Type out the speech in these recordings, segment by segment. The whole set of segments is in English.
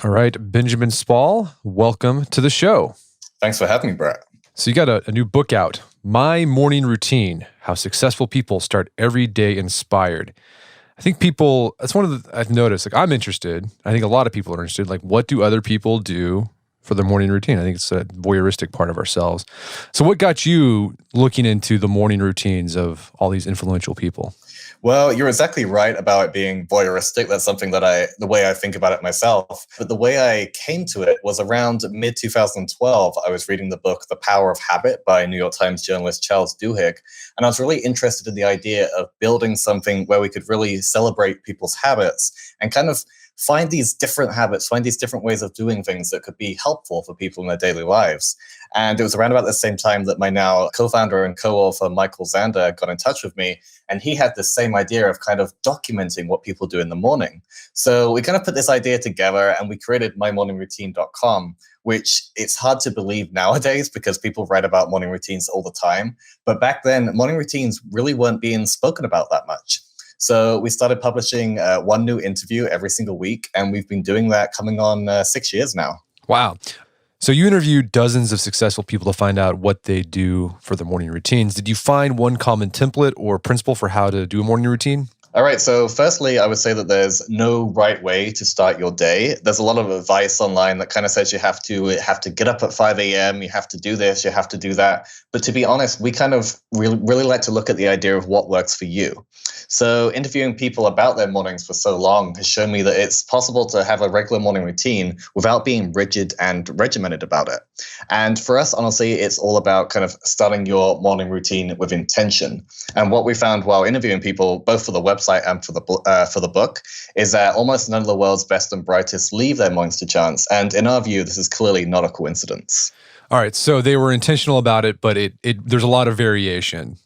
All right, Benjamin Spall, welcome to the show. Thanks for having me, Brett. So you got a new book out, My Morning Routine, How Successful People Start Every Day Inspired. I think that's one of the, I've noticed, I'm interested. I think a lot of people are interested. What do other people do for their morning routine? I think it's a voyeuristic part of ourselves. So what got you looking into the morning routines of all these influential people? Well, you're exactly right about it being voyeuristic. That's something that the way I think about it myself. But the way I came to it was around mid 2012. I was reading the book, The Power of Habit by New York Times journalist Charles Duhigg. And I was really interested in the idea of building something where we could really celebrate people's habits and kind of find these different habits, find these different ways of doing things that could be helpful for people in their daily lives. And it was around about the same time that my now co-founder and co-author Michael Zander got in touch with me, and he had this same idea of kind of documenting what people do in the morning. So we kind of put this idea together and we created mymorningroutine.com, which it's hard to believe nowadays because people write about morning routines all the time. But back then, morning routines really weren't being spoken about that much. So we started publishing one new interview every single week, and we've been doing that coming on 6 years now. Wow. So you interviewed dozens of successful people to find out what they do for their morning routines. Did you find one common template or principle for how to do a morning routine? All right. So firstly, I would say that there's no right way to start your day. There's a lot of advice online that kind of says you have to get up at 5 a.m., you have to do this, you have to do that. But to be honest, we kind of really like to look at the idea of what works for you. So interviewing people about their mornings for so long has shown me that it's possible to have a regular morning routine without being rigid and regimented about it. And for us, honestly, it's all about kind of starting your morning routine with intention. And what we found while interviewing people, both for the website and for the book, is that almost none of the world's best and brightest leave their mornings to chance. And in our view, this is clearly not a coincidence. All right, so they were intentional about it, but there's a lot of variation.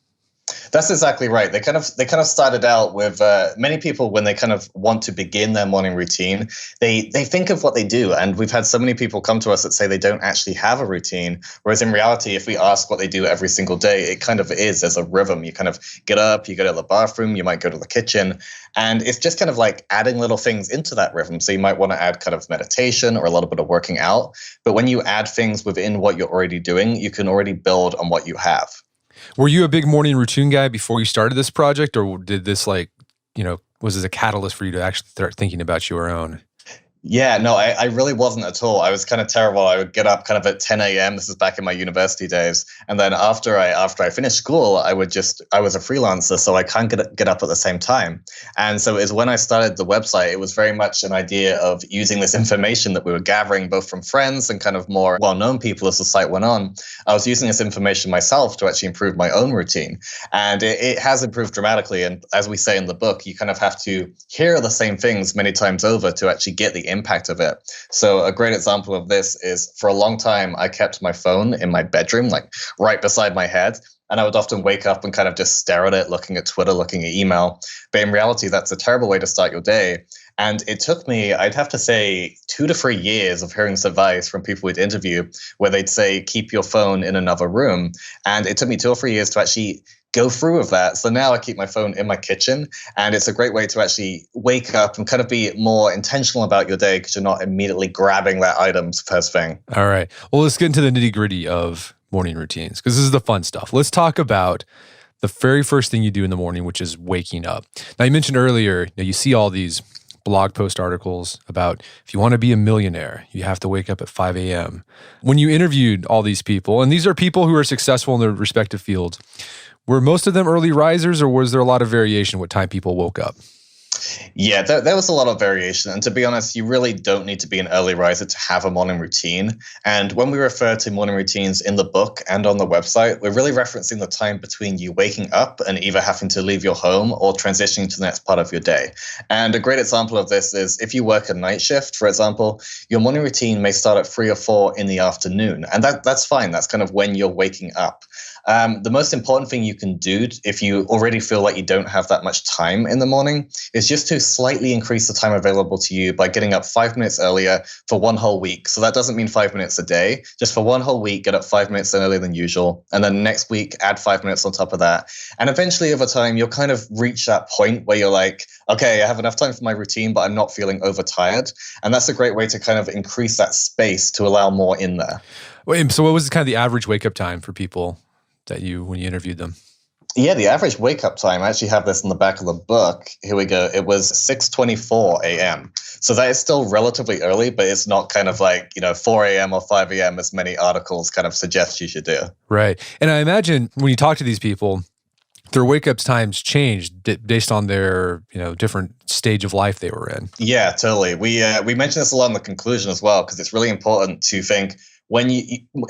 That's exactly right. They kind of started out with many people when they kind of want to begin their morning routine, they think of what they do. And we've had so many people come to us that say they don't actually have a routine. Whereas in reality, if we ask what they do every single day, it kind of is as a rhythm. You kind of get up, you go to the bathroom, you might go to the kitchen. And it's just kind of like adding little things into that rhythm. So you might want to add kind of meditation or a little bit of working out. But when you add things within what you're already doing, you can already build on what you have. Were you a big morning routine guy before you started this project, or did this was this a catalyst for you to actually start thinking about your own? Yeah, no, I really wasn't at all. I was kind of terrible. I would get up kind of at 10 a.m. This is back in my university days. And then after I finished school, I was a freelancer, so I can't get up at the same time. And so it was when I started the website, it was very much an idea of using this information that we were gathering both from friends and kind of more well-known people as the site went on. I was using this information myself to actually improve my own routine. And it has improved dramatically. And as we say in the book, you kind of have to hear the same things many times over to actually get the impact of it. So a great example of this is for a long time, I kept my phone in my bedroom, like right beside my head. And I would often wake up and kind of just stare at it, looking at Twitter, looking at email. But in reality, that's a terrible way to start your day. And it took me, I'd have to say, 2 to 3 years of hearing this advice from people we'd interview where they'd say, keep your phone in another room. And it took me 2 or 3 years to actually go through with that. So now I keep my phone in my kitchen, and it's a great way to actually wake up and kind of be more intentional about your day because you're not immediately grabbing that item first thing. All right. Well, let's get into the nitty-gritty of morning routines because this is the fun stuff. Let's talk about the very first thing you do in the morning, which is waking up. Now, you mentioned earlier, you see all these blog post articles about if you want to be a millionaire, you have to wake up at 5 a.m. When you interviewed all these people, and these are people who are successful in their respective fields, were most of them early risers, or was there a lot of variation what time people woke up? Yeah, there was a lot of variation. And to be honest, you really don't need to be an early riser to have a morning routine. And when we refer to morning routines in the book and on the website, we're really referencing the time between you waking up and either having to leave your home or transitioning to the next part of your day. And a great example of this is if you work a night shift, for example, your morning routine may start at 3 or 4 in the afternoon. And that's fine. That's kind of when you're waking up. The most important thing you can do if you already feel like you don't have that much time in the morning is just to slightly increase the time available to you by getting up 5 minutes earlier for one whole week. So that doesn't mean 5 minutes a day, just for one whole week, get up 5 minutes earlier than usual. And then next week, add 5 minutes on top of that. And eventually over time, you'll kind of reach that point where you're like, okay, I have enough time for my routine, but I'm not feeling overtired. And that's a great way to kind of increase that space to allow more in there. Wait, so what was kind of the average wake up time for people when you interviewed them? Yeah, the average wake up time, I actually have this in the back of the book. Here we go. It was 6:24 a.m. So that is still relatively early, but it's not kind of like, 4 a.m. or 5 a.m. as many articles kind of suggest you should do. Right. And I imagine when you talk to these people, their wake up times changed based on their, different stage of life they were in. Yeah, totally. We mentioned this a lot in the conclusion as well, because it's really important to think when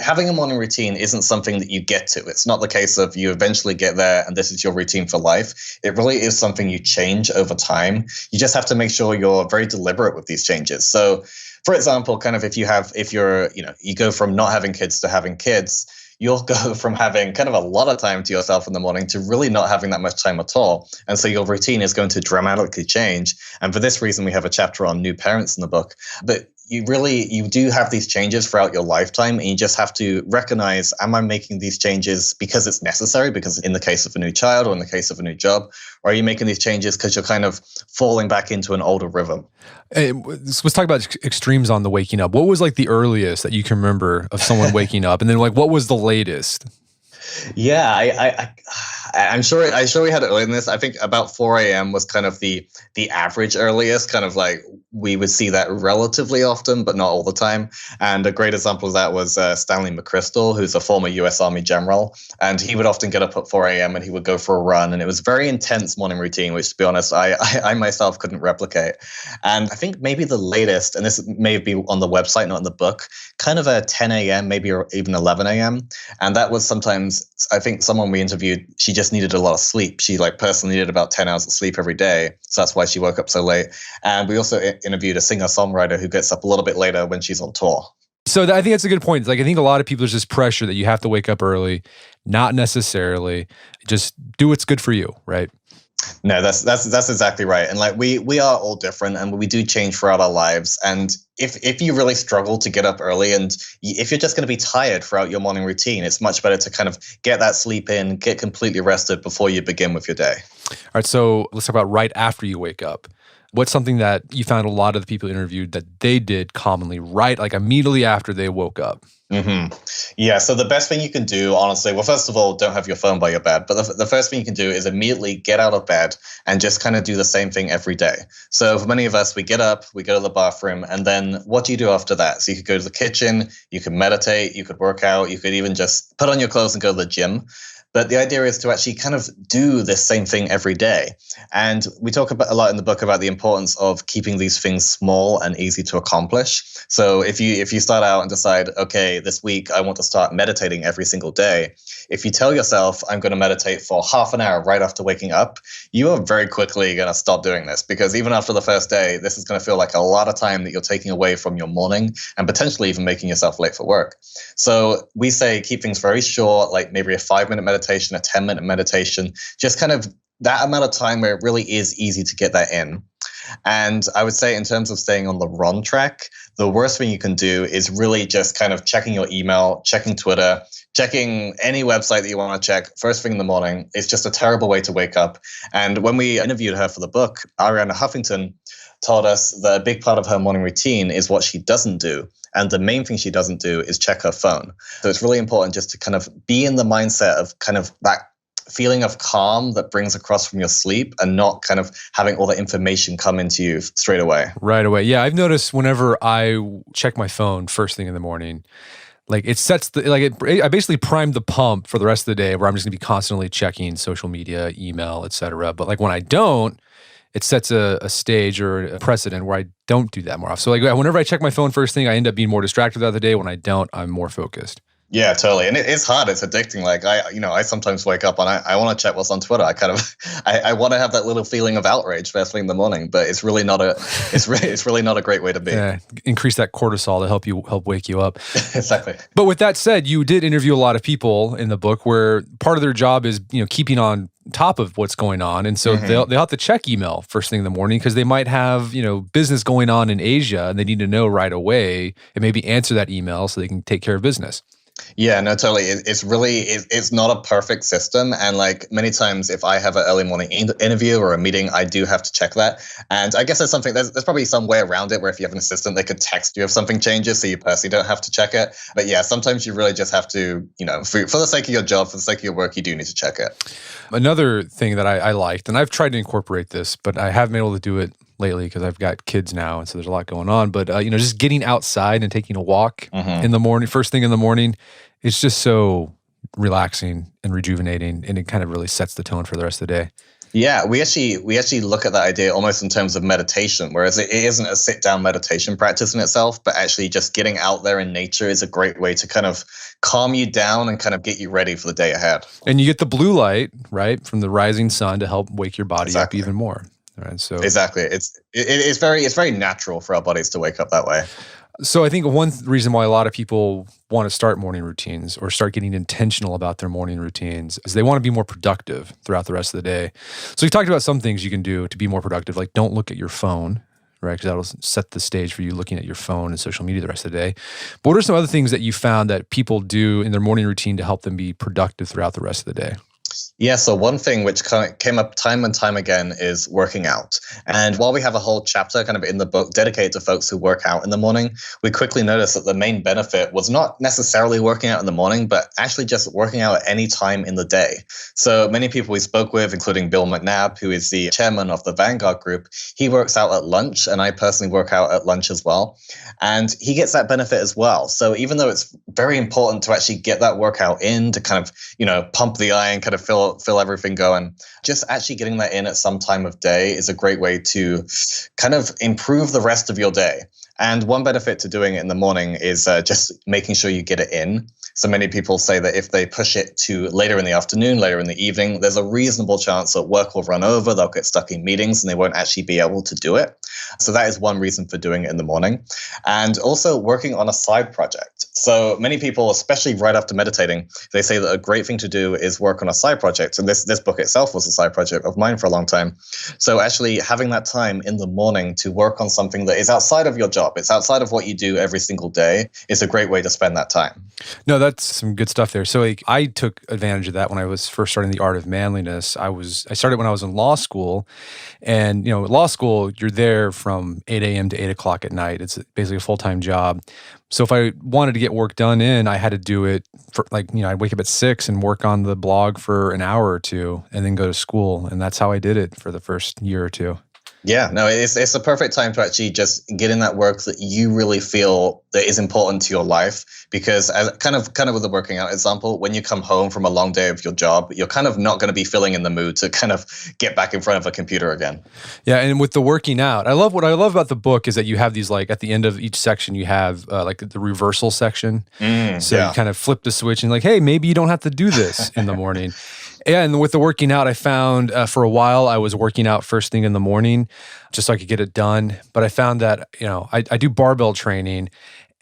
having a morning routine isn't something that you get to. It's not the case of you eventually get there and this is your routine for life. It really is something you change over time. You just have to make sure you're very deliberate with these changes. So, for example, kind of if you go from not having kids to having kids, you'll go from having kind of a lot of time to yourself in the morning to really not having that much time at all. And so your routine is going to dramatically change. And for this reason, we have a chapter on new parents in the book. But you do have these changes throughout your lifetime, and you just have to recognize, am I making these changes because it's necessary, because in the case of a new child or in the case of a new job, or are you making these changes because you're kind of falling back into an older rhythm? Hey, let's talk about extremes on the waking up. What was like the earliest that you can remember of someone waking up? And then like, what was the latest? Yeah, I'm sure we had it earlier than this. I think about 4 a.m. was kind of the average earliest, kind of like we would see that relatively often, but not all the time. And a great example of that was Stanley McChrystal, who's a former U.S. Army general. And he would often get up at 4 a.m. and he would go for a run. And it was a very intense morning routine, which, to be honest, I myself couldn't replicate. And I think maybe the latest, and this may be on the website, not in the book, kind of a 10 a.m., maybe or even 11 a.m. And that was sometimes, I think someone we interviewed, she just needed a lot of sleep. She personally needed about 10 hours of sleep every day. So that's why she woke up so late. And we also interviewed a singer-songwriter who gets up a little bit later when she's on tour. So I think that's a good point. Like, I think a lot of people, there's this pressure that you have to wake up early. Not necessarily. Just do what's good for you, right? No, that's exactly right. And like we are all different, and we do change throughout our lives. And if you really struggle to get up early, and if you're just going to be tired throughout your morning routine, it's much better to kind of get that sleep in, get completely rested before you begin with your day. All right, so let's talk about right after you wake up. What's something that you found a lot of the people interviewed that they did commonly, right, like immediately after they woke up? Mm-hmm. Yeah, so the best thing you can do, honestly, well, first of all, don't have your phone by your bed. But the first thing you can do is immediately get out of bed and just kind of do the same thing every day. So for many of us, we get up, we go to the bathroom, and then what do you do after that? So you could go to the kitchen, you could meditate, you could work out, you could even just put on your clothes and go to the gym. But the idea is to actually kind of do this same thing every day. And we talk about a lot in the book about the importance of keeping these things small and easy to accomplish. So if you start out and decide, okay, this week I want to start meditating every single day. If you tell yourself, I'm going to meditate for half an hour right after waking up, you are very quickly going to stop doing this, because even after the first day, this is going to feel like a lot of time that you're taking away from your morning and potentially even making yourself late for work. So we say keep things very short, like maybe a 5-minute meditation, a 10-minute meditation, just kind of that amount of time where it really is easy to get that in. And I would say in terms of staying on the wrong track, the worst thing you can do is really just kind of checking your email, checking Twitter, checking any website that you want to check first thing in the morning. It's just a terrible way to wake up. And when we interviewed her for the book, Arianna Huffington told us that a big part of her morning routine is what she doesn't do. And the main thing she doesn't do is check her phone. So it's really important just to kind of be in the mindset of kind of that feeling of calm that brings across from your sleep, and not kind of having all the information come into you straight away. Right away. Yeah, I've noticed whenever I check my phone first thing in the morning, like it sets I basically primed the pump for the rest of the day, where I'm just gonna be constantly checking social media, email, etc. But like when I don't, it sets a stage or a precedent where I don't do that more often. So like whenever I check my phone first thing, I end up being more distracted throughout the day. When I don't, I'm more focused. Yeah, totally. And it's hard. It's addicting. Like I sometimes wake up and I want to check what's on Twitter. I kind of, I want to have that little feeling of outrage first thing in the morning, but it's really not it's really not a great way to be. Yeah, increase that cortisol to help wake you up. Exactly. But with that said, you did interview a lot of people in the book where part of their job is, keeping on top of what's going on. And so they'll have to check email first thing in the morning because they might have, business going on in Asia and they need to know right away and maybe answer that email so they can take care of business. Yeah, no, totally. It's not a perfect system. And like many times if I have an early morning interview or a meeting, I do have to check that. And I guess there's probably some way around it where if you have an assistant, they could text you if something changes so you personally don't have to check it. But yeah, sometimes you really just have to, for the sake of your job, for the sake of your work, you do need to check it. Another thing that I liked, and I've tried to incorporate this, but I haven't been able to do it lately because I've got kids now, and so there's a lot going on. But just getting outside and taking a walk in the morning, first thing in the morning, it's just so relaxing and rejuvenating, and it kind of really sets the tone for the rest of the day. Yeah, we actually look at that idea almost in terms of meditation, whereas it isn't a sit-down meditation practice in itself, but actually just getting out there in nature is a great way to kind of calm you down and kind of get you ready for the day ahead. And you get the blue light, right, from the rising sun to help wake your body up even more. Right, so exactly, it's very natural for our bodies to wake up that way. So I think one reason why a lot of people want to start morning routines or start getting intentional about their morning routines is they want to be more productive throughout the rest of the day. So we talked about some things you can do to be more productive, like don't look at your phone, right? Because that'll set the stage for you looking at your phone and social media the rest of the day. But what are some other things that you found that people do in their morning routine to help them be productive throughout the rest of the day? Yeah, so one thing which kind of came up time and time again is working out. And while we have a whole chapter kind of in the book dedicated to folks who work out in the morning, we quickly noticed that the main benefit was not necessarily working out in the morning, but actually just working out at any time in the day. So many people we spoke with, including Bill McNabb, who is the chairman of the Vanguard Group, he works out at lunch, and I personally work out at lunch as well. And he gets that benefit as well. So even though it's very important to actually get that workout in to kind of, pump the iron, kind of fill everything going, just actually getting that in at some time of day is a great way to kind of improve the rest of your day. And one benefit to doing it in the morning is just making sure you get it in. So many people say that if they push it to later in the afternoon, later in the evening, there's a reasonable chance that work will run over, they'll get stuck in meetings, and they won't actually be able to do it. So that is one reason for doing it in the morning. And also working on a side project. So many people, especially right after meditating, they say that a great thing to do is work on a side project. And this book itself was a side project of mine for a long time. So actually having that time in the morning to work on something that is outside of your job, it's outside of what you do every single day, is a great way to spend that time. No, that's some good stuff there. So I took advantage of that when I was first starting the Art of Manliness. I started when I was in law school, and law school, you're there from 8 a.m. to 8 o'clock at night. It's basically a full-time job. So if I wanted to get work done I had to do it for I'd wake up at 6 and work on the blog for an hour or two and then go to school. And that's how I did it for the first year or two. Yeah, no, it's a perfect time to actually just get in that work that you really feel that is important to your life. Because as kind of with the working out example, when you come home from a long day of your job, you're kind of not going to be feeling in the mood to kind of get back in front of a computer again. Yeah, and with the working out, what I love about the book is that you have these at the end of each section, you have the reversal section. So you kind of flip the switch and hey, maybe you don't have to do this in the morning. Yeah, and with the working out, I found for a while I was working out first thing in the morning just so I could get it done. But I found that, I do barbell training,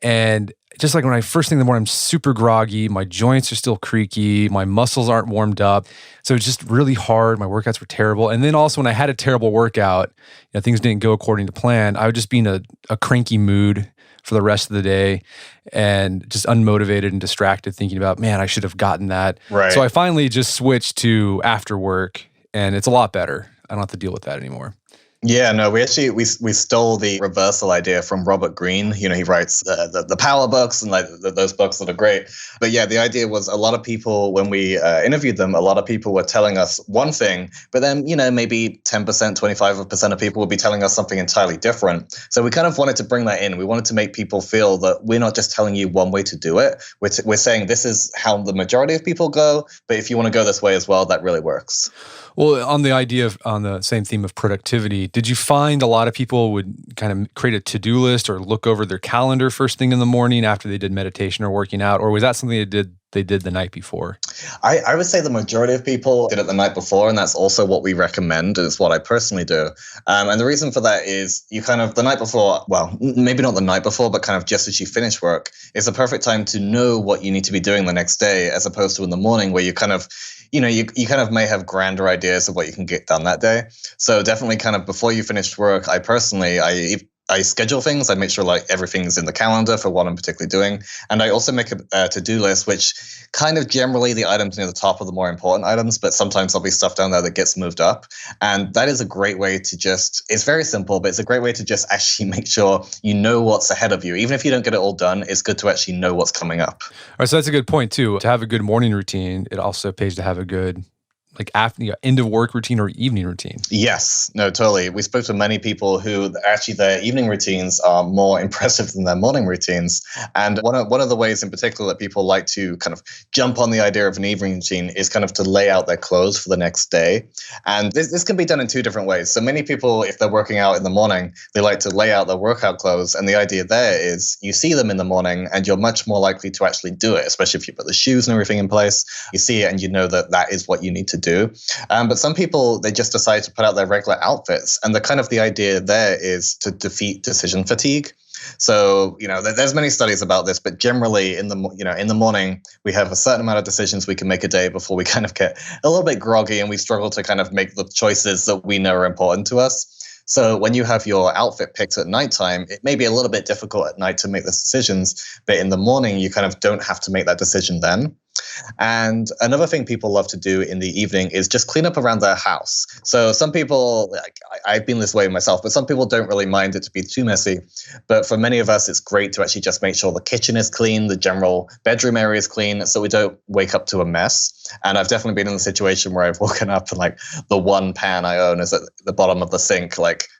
and just when I first thing in the morning, I'm super groggy, my joints are still creaky, my muscles aren't warmed up. So it's just really hard. My workouts were terrible. And then also when I had a terrible workout, things didn't go according to plan, I would just be in a cranky mood for the rest of the day and just unmotivated and distracted thinking about, man, I should have gotten that. Right. So I finally just switched to after work, and it's a lot better. I don't have to deal with that anymore. Yeah, no, we stole the reversal idea from Robert Greene. He writes the power books and those books that are great. But yeah, the idea was a lot of people, when we interviewed them, a lot of people were telling us one thing, but then, maybe 10%, 25% of people would be telling us something entirely different. So we kind of wanted to bring that in. We wanted to make people feel that we're not just telling you one way to do it. We're saying this is how the majority of people go, but if you want to go this way as well, that really works. Well, on the same theme of productivity, Did you find a lot of people would kind of create a to-do list or look over their calendar first thing in the morning after they did meditation or working out? Or was that something they did the night before? I would say the majority of people did it the night before, and that's also what we recommend. It's what I personally do. And the reason for that is you kind of, the night before, well, maybe not the night before, but kind of just as you finish work, is the perfect time to know what you need to be doing the next day, as opposed to in the morning where you kind of, you kind of may have grander ideas of what you can get done that day. So definitely kind of before you finish work, I schedule things. I make sure like everything's in the calendar for what I'm particularly doing. And I also make a to-do list, which kind of generally the items near the top are the more important items, but sometimes there'll be stuff down there that gets moved up. And that is a great way to it's very simple, but it's a great way to just actually make sure you know what's ahead of you. Even if you don't get it all done, it's good to actually know what's coming up. All right, so that's a good point too. To have a good morning routine, it also pays to have a good after end of work routine or evening routine. Yes, no, totally. We spoke to many people who actually their evening routines are more impressive than their morning routines. And one of the ways in particular that people like to kind of jump on the idea of an evening routine is kind of to lay out their clothes for the next day. And this can be done in two different ways. So many people, if they're working out in the morning, they like to lay out their workout clothes. And the idea there is you see them in the morning and you're much more likely to actually do it, especially if you put the shoes and everything in place. You see it and you know that is what you need to do. But some people, they just decide to put out their regular outfits. And the idea there is to defeat decision fatigue. So, there's many studies about this, but generally in the morning, we have a certain amount of decisions we can make a day before we kind of get a little bit groggy and we struggle to kind of make the choices that we know are important to us. So when you have your outfit picked at nighttime, it may be a little bit difficult at night to make those decisions, but in the morning, you kind of don't have to make that decision then. And another thing people love to do in the evening is just clean up around their house. So some people, I've been this way myself, but some people don't really mind it to be too messy. But for many of us, it's great to actually just make sure the kitchen is clean, the general bedroom area is clean, so we don't wake up to a mess. And I've definitely been in the situation where I've woken up and the one pan I own is at the bottom of the sink,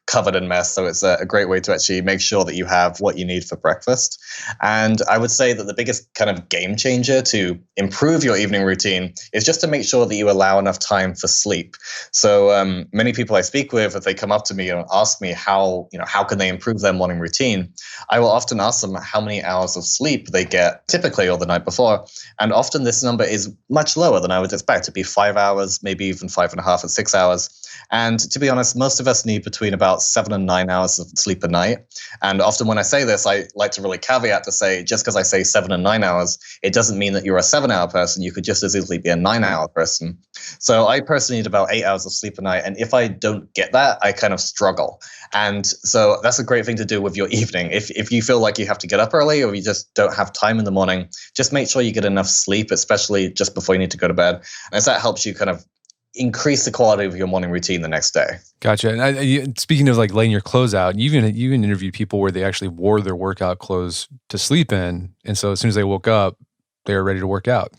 covered in mess. So it's a great way to actually make sure that you have what you need for breakfast. And I would say that the biggest kind of game changer to improve your evening routine is just to make sure that you allow enough time for sleep. So many people I speak with, if they come up to me and ask me how can they improve their morning routine, I will often ask them how many hours of sleep they get typically or the night before. And often this number is much lower than I would expect. To be 5 hours, maybe even 5.5 or 6 hours. And to be honest, most of us need between about 7 and 9 hours of sleep a night. And often when I say this, I like to really caveat to say, just because I say 7 and 9 hours, it doesn't mean that you're a 7-hour person. You could just as easily be a 9-hour person. So I personally need about 8 hours of sleep a night. And if I don't get that, I kind of struggle. And so that's a great thing to do with your evening. If you feel like you have to get up early or you just don't have time in the morning, just make sure you get enough sleep, especially just before you need to go to bed. And as that helps you kind of increase the quality of your morning routine the next day. Gotcha. And speaking of laying your clothes out, you even interviewed people where they actually wore their workout clothes to sleep in. And so as soon as they woke up, they were ready to work out.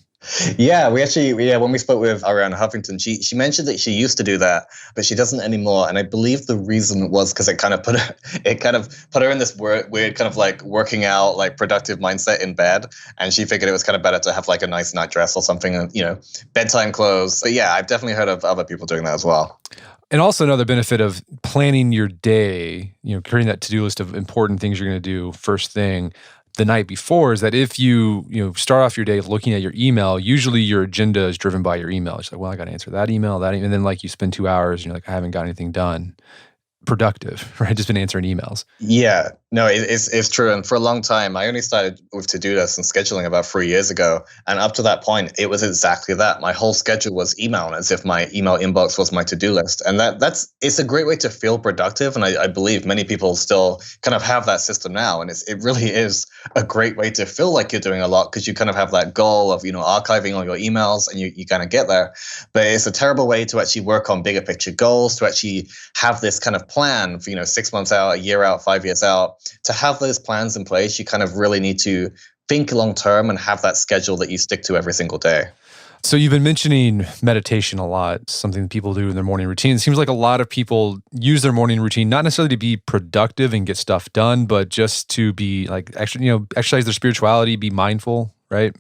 Yeah, when we spoke with Ariana Huffington, she mentioned that she used to do that, but she doesn't anymore. And I believe the reason was because it kind of put her in this weird kind of working out, productive mindset in bed. And she figured it was kind of better to have a nice nightdress or something, bedtime clothes. But yeah, I've definitely heard of other people doing that as well. And also another benefit of planning your day, creating that to-do list of important things you're going to do first thing the night before is that if you start off your day looking at your email, usually your agenda is driven by your email. It's I got to answer that email, and then you spend 2 hours and you're I haven't got anything done productive, right? Just been answering emails. Yeah, no, it's true. And for a long time, I only started with to-do lists and scheduling about 3 years ago. And up to that point, it was exactly that. My whole schedule was email, as if my email inbox was my to-do list. And it's a great way to feel productive. And I believe many people still kind of have that system now. And it really is a great way to feel like you're doing a lot because you kind of have that goal of, archiving all your emails and you kind of get there. But it's a terrible way to actually work on bigger picture goals, to actually have this kind of plan for, 6 months out, a year out, 5 years out. To have those plans in place, you kind of really need to think long term and have that schedule that you stick to every single day. So you've been mentioning meditation a lot, something that people do in their morning routine. It seems like a lot of people use their morning routine, not necessarily to be productive and get stuff done, but just to be exercise their spirituality, be mindful, right?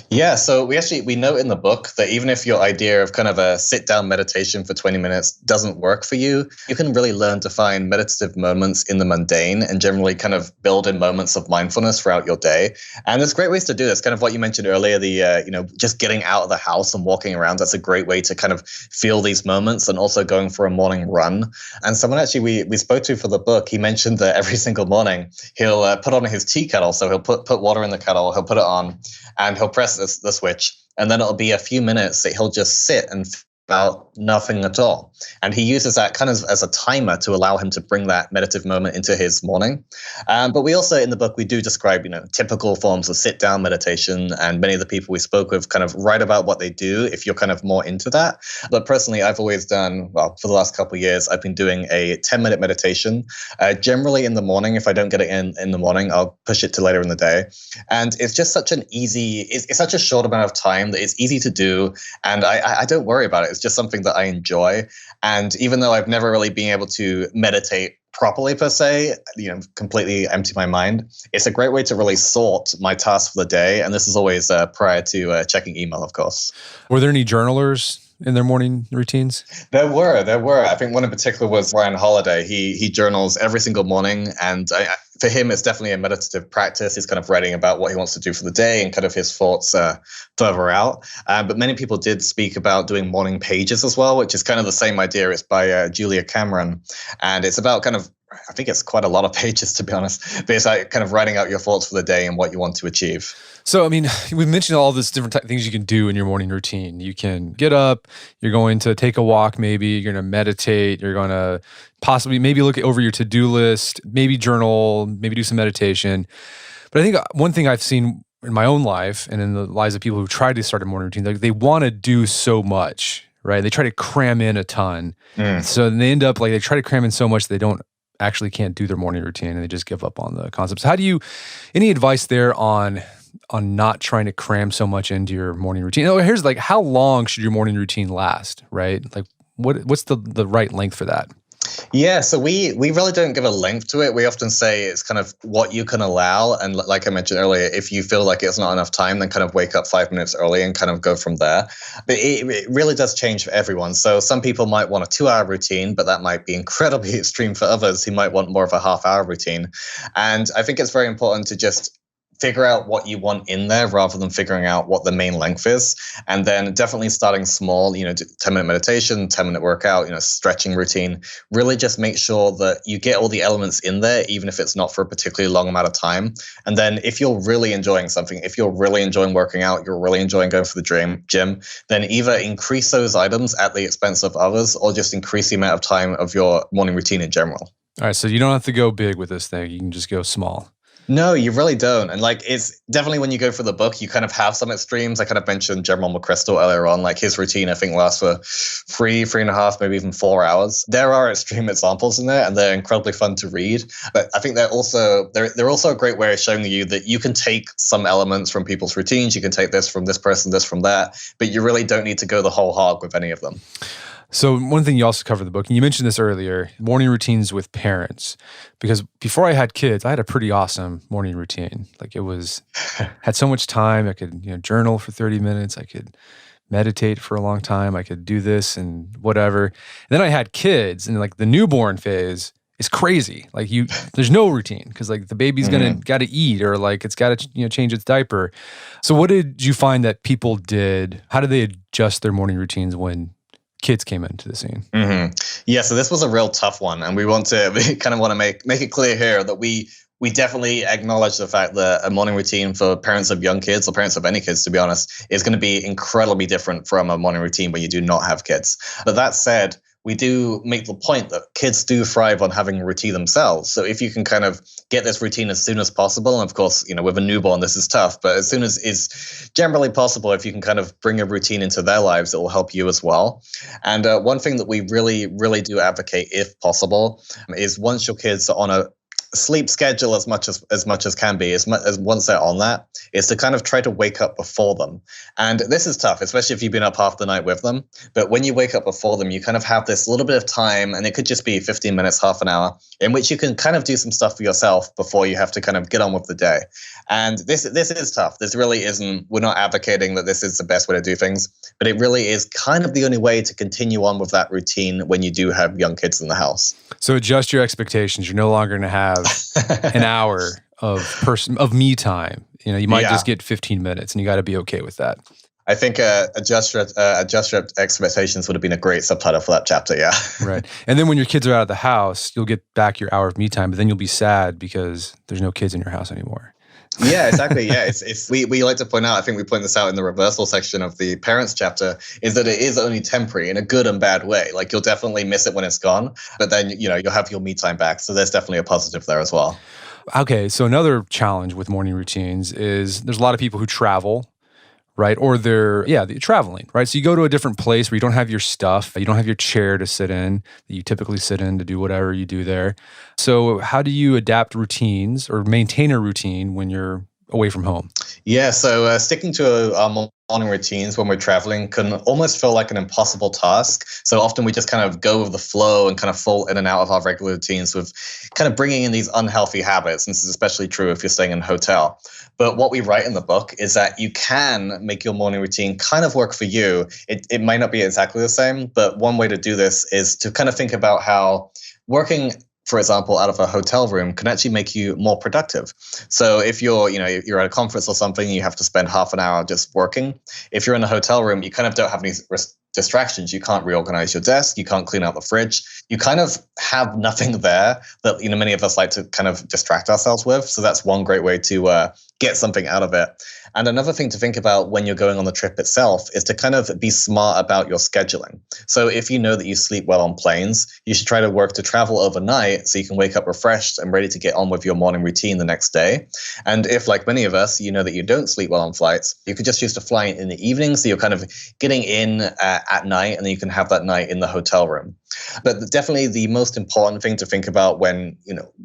Yeah, so we note in the book that even if your idea of kind of a sit down meditation for 20 minutes doesn't work for you, you can really learn to find meditative moments in the mundane and generally kind of build in moments of mindfulness throughout your day. And there's great ways to do this. Kind of what you mentioned earlier, the just getting out of the house and walking around. That's a great way to kind of feel these moments, and also going for a morning run. And someone actually we spoke to for the book, he mentioned that every single morning he'll put on his tea kettle. So he'll put water in the kettle, he'll put it on, and he'll press the switch, and then it'll be a few minutes that he'll just sit and about nothing at all. And he uses that kind of as a timer to allow him to bring that meditative moment into his morning. But we also, in the book, we do describe, typical forms of sit down meditation. And many of the people we spoke with kind of write about what they do if you're kind of more into that. But personally, I've always done, well, for the last couple of years, I've been doing a 10-minute meditation, generally in the morning. If I don't get it in the morning, I'll push it to later in the day. And it's just such an easy, it's such a short amount of time that it's easy to do. And I don't worry about it. It's just something that I enjoy. And even though I've never really been able to meditate properly per se, completely empty my mind, it's a great way to really sort my tasks for the day. And this is always prior to checking email, of course. Were there any journalers in their morning routines? There were. I think one in particular was Ryan Holiday. He journals every single morning, and for him, it's definitely a meditative practice. He's kind of writing about what he wants to do for the day and kind of his thoughts further out. But many people did speak about doing morning pages as well, which is kind of the same idea. It's by Julia Cameron, and it's about kind of, I think it's quite a lot of pages, to be honest, but it's like kind of writing out your thoughts for the day and what you want to achieve. So, I mean, we mentioned all these different things you can do in your morning routine. You can get up, you're going to take a walk, maybe you're going to meditate, you're going to possibly maybe look over your to-do list, maybe journal, maybe do some meditation. But I think one thing I've seen in my own life and in the lives of people who try to start a morning routine, like they want to do so much, right? They try to cram in a ton. So then they end up they try to cram in so much they can't do their morning routine, and they just give up on the concepts. Any advice there on not trying to cram so much into your morning routine? Here's how long should your morning routine last, right? Like what's the right length for that? Yeah, so we really don't give a length to it. We often say it's kind of what you can allow. And like I mentioned earlier, if you feel like it's not enough time, then kind of wake up 5 minutes early and kind of go from there. But it really does change for everyone. So some people might want a 2-hour routine, but that might be incredibly extreme for others who might want more of a half-hour routine. And I think it's very important to just figure out what you want in there rather than figuring out what the main length is. And then definitely starting small, 10-minute meditation, 10-minute workout, stretching routine. Really just make sure that you get all the elements in there, even if it's not for a particularly long amount of time. And then if you're really enjoying something, if you're really enjoying working out, you're really enjoying going for the gym, then either increase those items at the expense of others, or just increase the amount of time of your morning routine in general. All right, so you don't have to go big with this thing. You can just go small. No, you really don't. And it's definitely when you go for the book, you kind of have some extremes. I kind of mentioned General McChrystal earlier on, his routine, I think, lasts for 3.5, maybe even 4 hours. There are extreme examples in there, and they're incredibly fun to read. But I think they're also a great way of showing you that you can take some elements from people's routines. You can take this from this person, this from that, but you really don't need to go the whole hog with any of them. So one thing you also cover in the book, and you mentioned this earlier, morning routines with parents. Because before I had kids, I had a pretty awesome morning routine. Had so much time. I could journal for 30 minutes. I could meditate for a long time. I could do this and whatever. And then I had kids, and the newborn phase is crazy. There's no routine because the baby's got to eat, or it's got to change its diaper. So what did you find that people did? How did they adjust their morning routines when kids came into the scene? Mm-hmm. Yeah, so this was a real tough one, and we kind of want to make it clear here that we definitely acknowledge the fact that a morning routine for parents of young kids, or parents of any kids, to be honest, is going to be incredibly different from a morning routine when you do not have kids. But that said, we do make the point that kids do thrive on having a routine themselves. So if you can kind of get this routine as soon as possible, and of course, with a newborn, this is tough, but as soon as is generally possible, if you can kind of bring a routine into their lives, it will help you as well. And one thing that we really, really do advocate, if possible, is once your kids are on sleep schedule as much as can be, as once they're on that, is to kind of try to wake up before them. And this is tough, especially if you've been up half the night with them. But when you wake up before them, you kind of have this little bit of time, and it could just be 15 minutes, half an hour, in which you can kind of do some stuff for yourself before you have to kind of get on with the day. And this is tough. This really isn't, we're not advocating that this is the best way to do things, but it really is kind of the only way to continue on with that routine when you do have young kids in the house. So adjust your expectations. You're no longer going to have an hour of me time. You might just get 15 minutes, and you got to be okay with that. I think adjust your expectations would have been a great subtitle for that chapter. Yeah. Right. And then when your kids are out of the house, you'll get back your hour of me time, but then you'll be sad because there's no kids in your house anymore. Yeah, exactly. Yeah, we like to point out, I think we point this out in the reversal section of the parents chapter, is that it is only temporary in a good and bad way. Like, you'll definitely miss it when it's gone, but then, you'll have your me time back. So there's definitely a positive there as well. Okay, so another challenge with morning routines is there's a lot of people who travel, right? Or they're traveling, right? So you go to a different place where you don't have your stuff, you don't have your chair to sit in that you typically sit in to do whatever you do there. So how do you adapt routines or maintain a routine when you're away from home? Yeah, so sticking to our morning routines when we're traveling can almost feel like an impossible task. So often we just kind of go with the flow and kind of fall in and out of our regular routines with kind of bringing in these unhealthy habits. And this is especially true if you're staying in a hotel. But what we write in the book is that you can make your morning routine kind of work for you. It might not be exactly the same, but one way to do this is to kind of think about how working, for example, out of a hotel room can actually make you more productive. So if you're at a conference or something, you have to spend half an hour just working. If you're in a hotel room, you kind of don't have any distractions. You can't reorganize your desk. You can't clean out the fridge. You kind of have nothing there that, many of us like to kind of distract ourselves with. So that's one great way to get something out of it. And another thing to think about when you're going on the trip itself is to kind of be smart about your scheduling. So if you know that you sleep well on planes, you should try to work to travel overnight so you can wake up refreshed and ready to get on with your morning routine the next day. And if, like many of us, you know that you don't sleep well on flights, you could just choose to fly in the evening. So you're kind of getting in at night, and then you can have that night in the hotel room. But definitely the most important thing to think about when,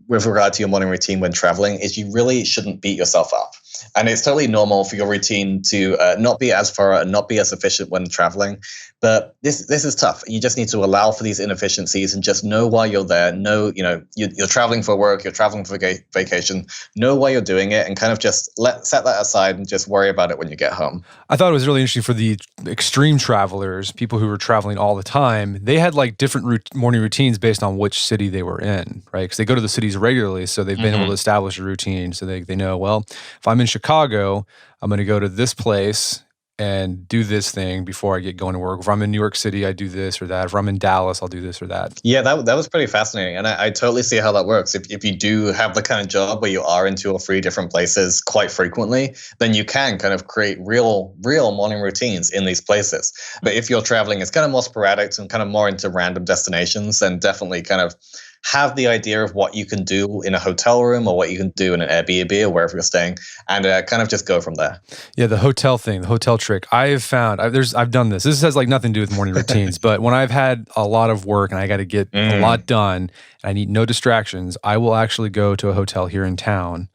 with regard to your morning routine when traveling, is you really shouldn't beat yourself up. And it's totally normal for your routine to not be as thorough and not be as efficient when traveling. But this is tough. You just need to allow for these inefficiencies and just know why you're there. Know, you're traveling for work, you're traveling for vacation. Know why you're doing it, and kind of just set that aside and just worry about it when you get home. I thought it was really interesting for the extreme travelers, people who were traveling all the time. They had like different morning routines based on which city they were in, right? Because they go to the cities regularly, so they've been able to establish a routine. So they know, well, if I'm in Chicago, I'm going to go to this place and do this thing before I get going to work. If I'm in New York City, I do this or that. If I'm in Dallas, I'll do this or that. Yeah, that was pretty fascinating. And I totally see how that works. If you do have the kind of job where you are in 2 or 3 different places quite frequently, then you can kind of create real morning routines in these places. But if you're traveling, it's kind of more sporadic and kind of more into random destinations, then definitely kind of have the idea of what you can do in a hotel room or what you can do in an Airbnb or wherever you're staying, and kind of just go from there. Yeah, the hotel thing, the hotel trick. I have found, I've done this. This has like nothing to do with morning routines, but when I've had a lot of work and I got to get a lot done and I need no distractions, I will actually go to a hotel here in town,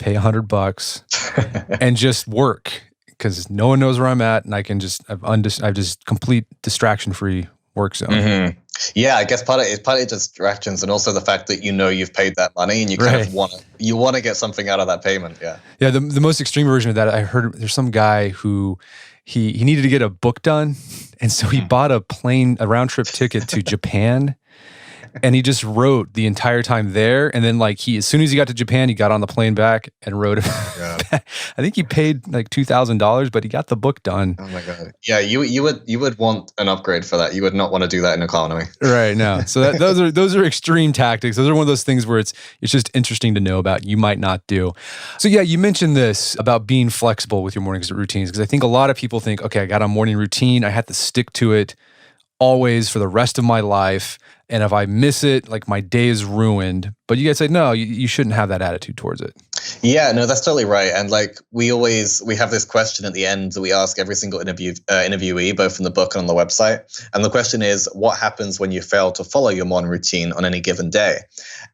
pay $100 and just work, because no one knows where I'm at, and I can just, I've just complete distraction-free work zone. Yeah, I guess partly distractions, and also the fact that you've paid that money and you kind of want to get something out of that payment. Yeah. The most extreme version of that, I heard there's some guy who he needed to get a book done, and so he bought a round trip ticket to Japan. And he just wrote the entire time there. And then as soon as he got to Japan, he got on the plane back and wrote it. I think he paid like $2,000, but he got the book done. Oh my God. Yeah, you would want an upgrade for that. You would not want to do that in economy. Right, no. So those are extreme tactics. Those are one of those things where it's just interesting to know about. You might not do. So yeah, you mentioned this about being flexible with your morning routines, because I think a lot of people think, okay, I got a morning routine. I have to stick to it always for the rest of my life. And if I miss it, like my day is ruined. But you guys say, no, you shouldn't have that attitude towards it. Yeah, no, that's totally right. And like we have this question at the end that we ask every single interviewee, both in the book and on the website. And the question is, what happens when you fail to follow your morning routine on any given day?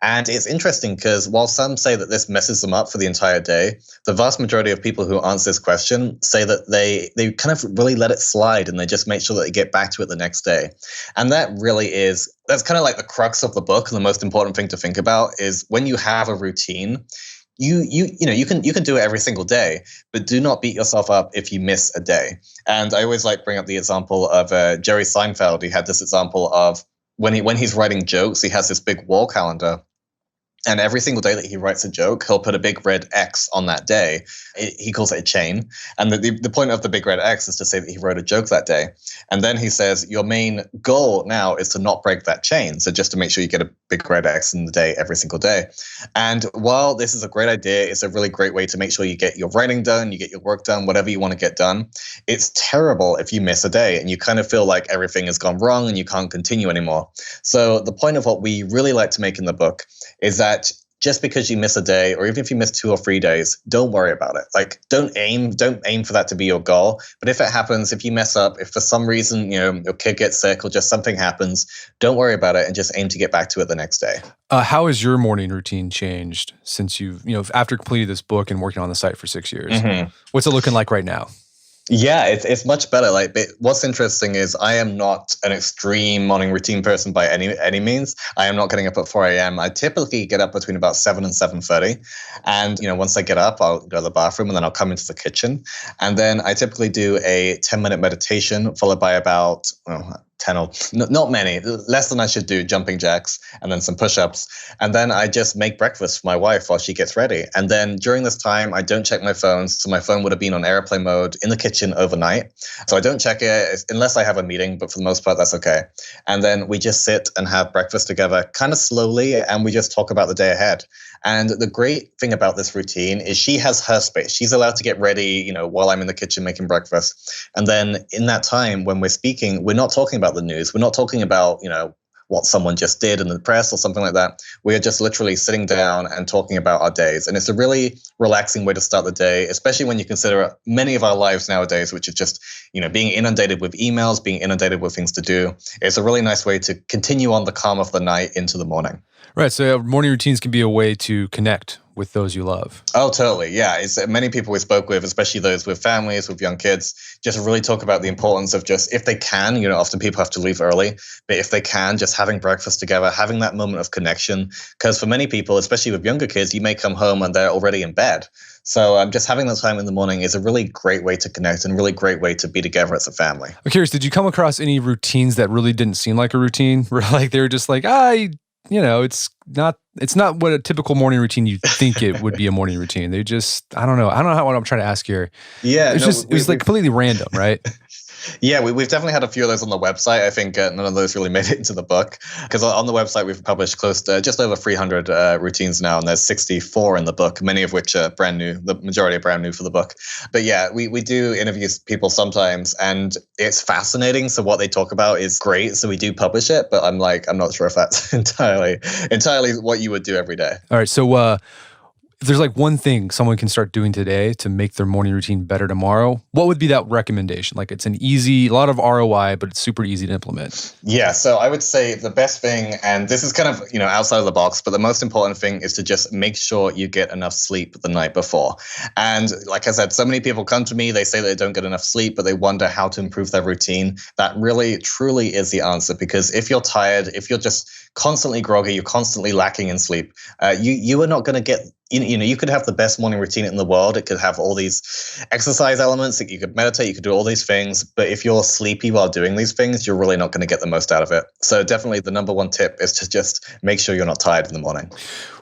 And it's interesting because while some say that this messes them up for the entire day, the vast majority of people who answer this question say that they kind of really let it slide and they just make sure that they get back to it the next day. And that's kind of like the crux of the book. And the most important thing to think about is when you have a routine, you can do it every single day, but do not beat yourself up if you miss a day. And I always like bring up the example of Jerry Seinfeld. He had this example of when he's writing jokes, he has this big wall calendar. And every single day that he writes a joke, he'll put a big red X on that day. He calls it a chain. And the point of the big red X is to say that he wrote a joke that day. And then he says, your main goal now is to not break that chain. So just to make sure you get a big red X in the day every single day. And while this is a great idea, it's a really great way to make sure you get your writing done, you get your work done, whatever you want to get done. It's terrible if you miss a day and you kind of feel like everything has gone wrong and you can't continue anymore. So the point of what we really like to make in the book is that just because you miss a day, or even if you miss 2 or 3 days, don't worry about it. Like, don't aim for that to be your goal. But if it happens, if you mess up, if for some reason, your kid gets sick or just something happens, don't worry about it and just aim to get back to it the next day. How has your morning routine changed since after completing this book and working on the site for 6 years? Mm-hmm. What's it looking like right now? Yeah, it's much better. Like, what's interesting is I am not an extreme morning routine person by any means. I am not getting up at 4 a.m. I typically get up between about 7 and 7:30. And, once I get up, I'll go to the bathroom and then I'll come into the kitchen. And then I typically do a 10-minute meditation followed by about 10 or not many, less than I should do, jumping jacks and then some push-ups. And then I just make breakfast for my wife while she gets ready. And then during this time, I don't check my phone. So my phone would have been on airplane mode in the kitchen overnight. So I don't check it unless I have a meeting, but for the most part, that's okay. And then we just sit and have breakfast together kind of slowly, and we just talk about the day ahead. And the great thing about this routine is she has her space. She's allowed to get ready, while I'm in the kitchen making breakfast. And then in that time when we're speaking, we're not talking about the news. We're not talking about, what someone just did in the press or something like that. We are just literally sitting down and talking about our days. And it's a really relaxing way to start the day, especially when you consider many of our lives nowadays, which is just, being inundated with emails, being inundated with things to do. It's a really nice way to continue on the calm of the night into the morning. Right. So morning routines can be a way to connect with those you love. Oh, totally. Yeah. It's many people we spoke with, especially those with families, with young kids, just really talk about the importance of just, if they can, often people have to leave early, but if they can, just having breakfast together, having that moment of connection. Because for many people, especially with younger kids, you may come home and they're already in bed. So just having that time in the morning is a really great way to connect and really great way to be together as a family. I'm curious, did you come across any routines that really didn't seem like a routine? Where like they were just like, it's not what a typical morning routine you think it would be a morning routine. They just, I don't know what I'm trying to ask here. Yeah. It was like completely random, right? Yeah, we've definitely had a few of those on the website. I think none of those really made it into the book because on the website we've published close to just over 300 routines now, and there's 64 in the book, many of which are brand new. The majority are brand new for the book. But yeah, we do interview people sometimes, and it's fascinating. So what they talk about is great. So we do publish it, but I'm not sure if that's entirely what you would do every day. All right, so if there's like one thing someone can start doing today to make their morning routine better tomorrow, what would be that recommendation? Like it's a lot of ROI, but it's super easy to implement. Yeah, so I would say the best thing, and this is kind of, outside of the box, but the most important thing is to just make sure you get enough sleep the night before. And like I said, so many people come to me, they say they don't get enough sleep, but they wonder how to improve their routine. That really, truly is the answer, because if you're tired, if you're just constantly groggy, you're constantly lacking in sleep, you are not going to get, you could have the best morning routine in the world. It could have all these exercise elements that you could meditate, you could do all these things. But if you're sleepy while doing these things, you're really not going to get the most out of it. So definitely the number one tip is to just make sure you're not tired in the morning.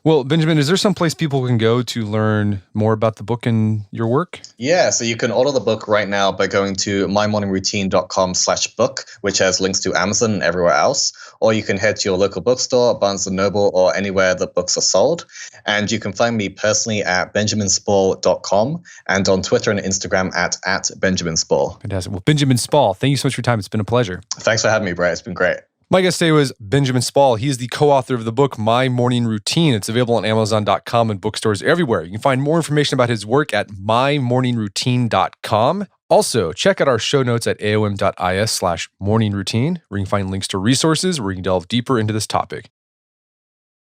Well, Benjamin, is there some place people can go to learn more about the book and your work? Yeah, so you can order the book right now by going to mymorningroutine.com/book, which has links to Amazon and everywhere else. Or you can head to your local bookstore, Barnes & Noble, or anywhere that books are sold. And you can find me personally at benjaminspall.com and on Twitter and Instagram at Benjamin Spall. Fantastic. Well, Benjamin Spall, thank you so much for your time. It's been a pleasure. Thanks for having me, Brett. It's been great. My guest today was Benjamin Spall. He is the co-author of the book, My Morning Routine. It's available on Amazon.com and bookstores everywhere. You can find more information about his work at mymorningroutine.com. Also, check out our show notes at aom.is/morningroutine, where you can find links to resources where you can delve deeper into this topic.